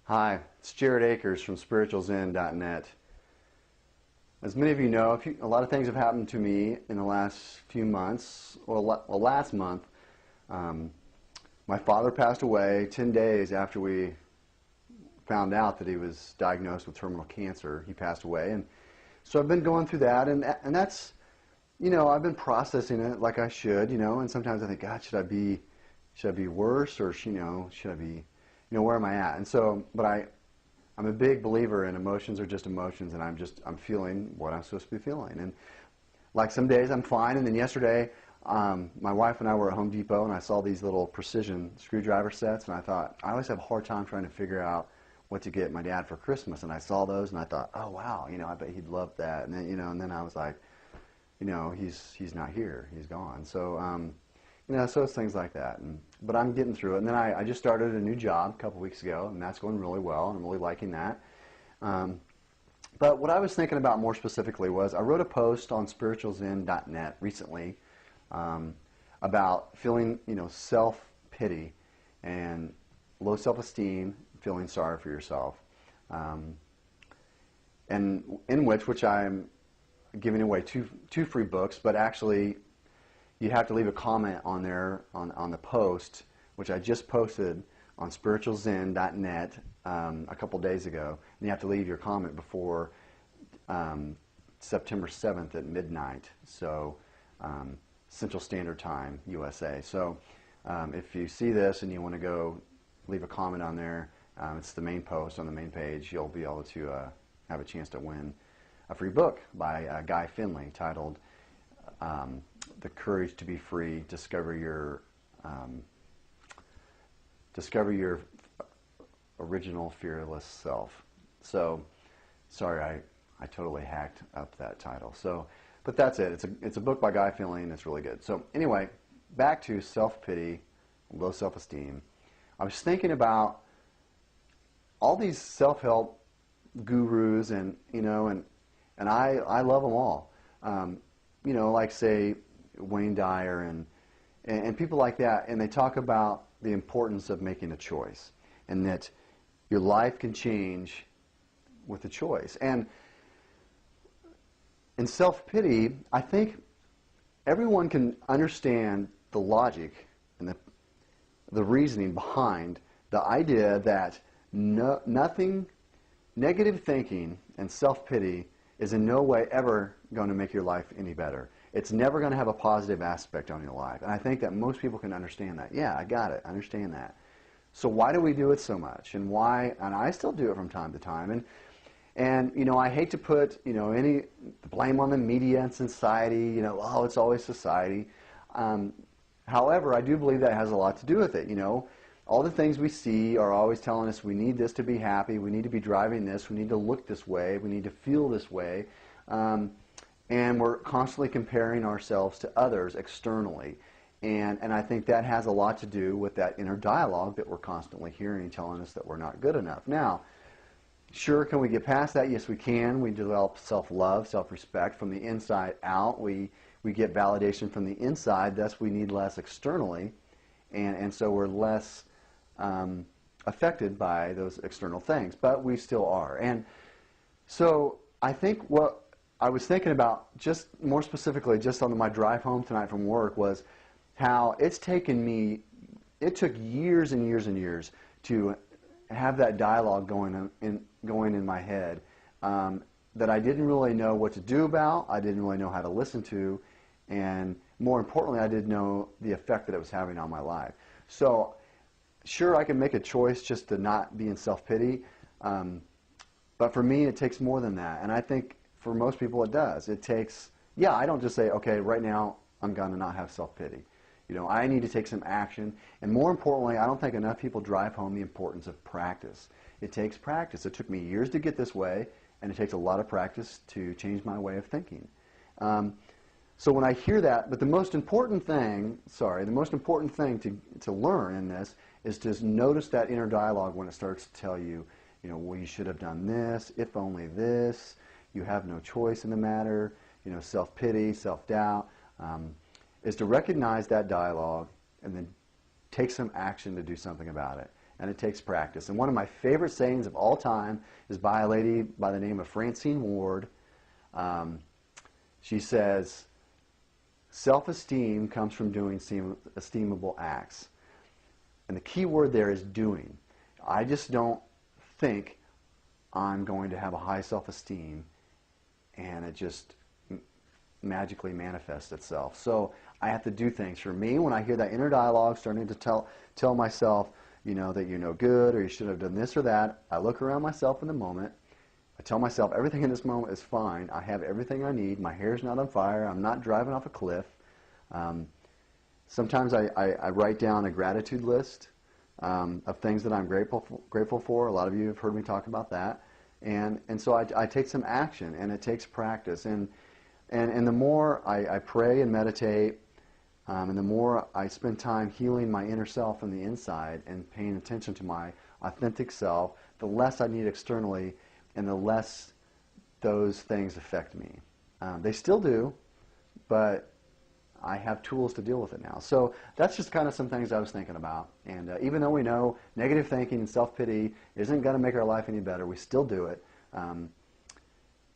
Hi, it's Jared Akers from spiritualzen.net. As many of you know, a lot of things have happened to me in the last few months. Last month, my father passed away 10 days after we found out that he was diagnosed with terminal cancer. He passed away, and so I've been going through that, and that's, I've been processing it like I should, and sometimes I think, God, should I be worse, or should I be, where am I at? And so, but I'm a big believer in emotions are just emotions, and I'm feeling what I'm supposed to be feeling. And like some days I'm fine, and then yesterday, my wife and I were at Home Depot, and I saw these little precision screwdriver sets, and I thought, I always have a hard time trying to figure out what to get my dad for Christmas, and I saw those, and I thought, oh wow, I bet he'd love that. And then, and then I was like, he's not here, he's gone. So, so it's things like that. But I'm getting through it. And then I just started a new job a couple weeks ago, and that's going really well, and I'm really liking that. But what I was thinking about more specifically was I wrote a post on spiritualzen.net recently about feeling, self-pity and low self-esteem, feeling sorry for yourself, and in which I'm giving away two free books, but actually you have to leave a comment on there on the post, which I just posted on spiritualzen.net a couple days ago, and you have to leave your comment before September 7th at midnight, so Central Standard Time, USA. So if you see this and you want to go leave a comment on there, it's the main post on the main page. You'll be able to have a chance to win a free book by Guy Finley titled The Courage to be Free, Discover Your Original Fearless Self. So, sorry, I totally hacked up that title. So, but that's it. It's a book by Guy Finley, and it's really good. So anyway, back to self-pity, low self-esteem. I was thinking about all these self-help gurus, and I love them all. Like say Wayne Dyer and people like that, and they talk about the importance of making a choice, and that your life can change with a choice. And in self-pity, I think everyone can understand the logic and the reasoning behind the idea that nothing, negative thinking and self-pity is in no way ever going to make your life any better. It's never going to have a positive aspect on your life. And I think that most people can understand that. Yeah, I got it. I understand that. So why do we do it so much? And why? And I still do it from time to time. And I hate to put any blame on the media and society. Oh, it's always society. However, I do believe that has a lot to do with it. All the things we see are always telling us we need this to be happy, we need to be driving this, we need to look this way, we need to feel this way, and we're constantly comparing ourselves to others externally. And I think that has a lot to do with that inner dialogue that we're constantly hearing telling us that we're not good enough. Now, sure, can we get past that? Yes, we can. We develop self-love, self-respect from the inside out. We get validation from the inside, thus we need less externally, and so we're less affected by those external things, but we still are. And so I think what I was thinking about, just more specifically, just on my drive home tonight from work, was how it's taken me, it took years and years and years to have that dialogue going in my head that I didn't really know what to do about, I didn't really know how to listen to, and more importantly, I didn't know the effect that it was having on my life. So sure, I can make a choice just to not be in self-pity, but for me it takes more than that, and I think for most people it does. It takes, I don't just say, okay, right now I'm going to not have self-pity. I need to take some action, and more importantly, I don't think enough people drive home the importance of practice. It takes practice. It took me years to get this way, and it takes a lot of practice to change my way of thinking. So when I hear that, but the most important thing to learn in this is to notice that inner dialogue when it starts to tell you, well, you should have done this, if only this, you have no choice in the matter, self-pity, self-doubt, is to recognize that dialogue and then take some action to do something about it. and it takes practice. And one of my favorite sayings of all time is by a lady by the name of Francine Ward. She says, self-esteem comes from doing esteemable acts. And the key word there is doing. I just don't think I'm going to have a high self-esteem and it just magically manifests itself. So I have to do things. For me, when I hear that inner dialogue starting to tell myself, that you're no good or you should have done this or that, I look around myself in the moment. I tell myself everything in this moment is fine. I have everything I need. My hair's not on fire. I'm not driving off a cliff. Sometimes I write down a gratitude list of things that I'm grateful for. A lot of you have heard me talk about that. And so I take some action, and it takes practice. And the more I pray and meditate, and the more I spend time healing my inner self from the inside and paying attention to my authentic self, the less I need externally and the less those things affect me. They still do, but I have tools to deal with it now. So that's just kind of some things I was thinking about. And even though we know negative thinking and self-pity isn't going to make our life any better, we still do it.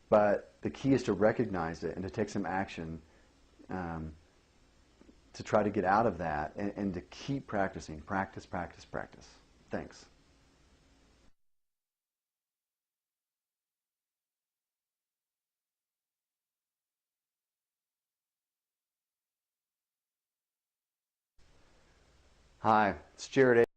But the key is to recognize it and to take some action to try to get out of that and to keep practicing. Practice, practice, practice. Thanks. Hi, it's Jared.